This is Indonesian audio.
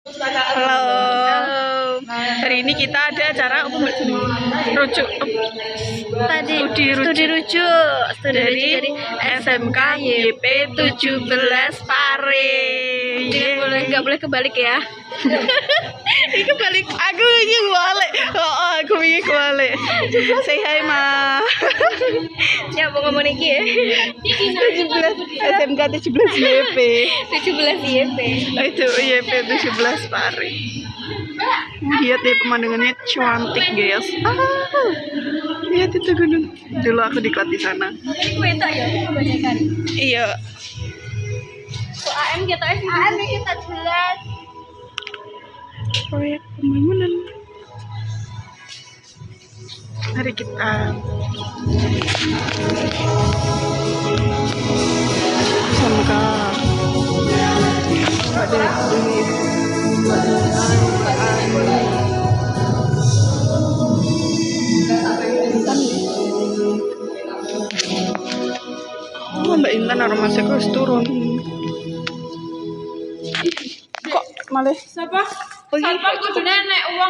Halo. Hari ini kita ada acara apa mbak? Rujuk. Tadi Studi rujuk dari SMK YP 17 Pare. nggak boleh kebalik ya. Ini kebalik. Aku ini kebalik. Oh, aku ini kebalik. Say hi ma. Ya mau ngomong iki ya. 17 SMK 17 YP. 17 YP. Itu YP 17 Pare. Lihat deh pemandangannya cantik guys. Lihat itu gunung. Dulu aku diklat di sana. Kue tak ya kebanyakan. Iya. Kok AM kita AM kita 17. Proyek pembangunan. Mari kita SMK. Pada Mbak Intan aromanya terus turun. Kok malah Siapa? pergi? Siapa kudu nenek uang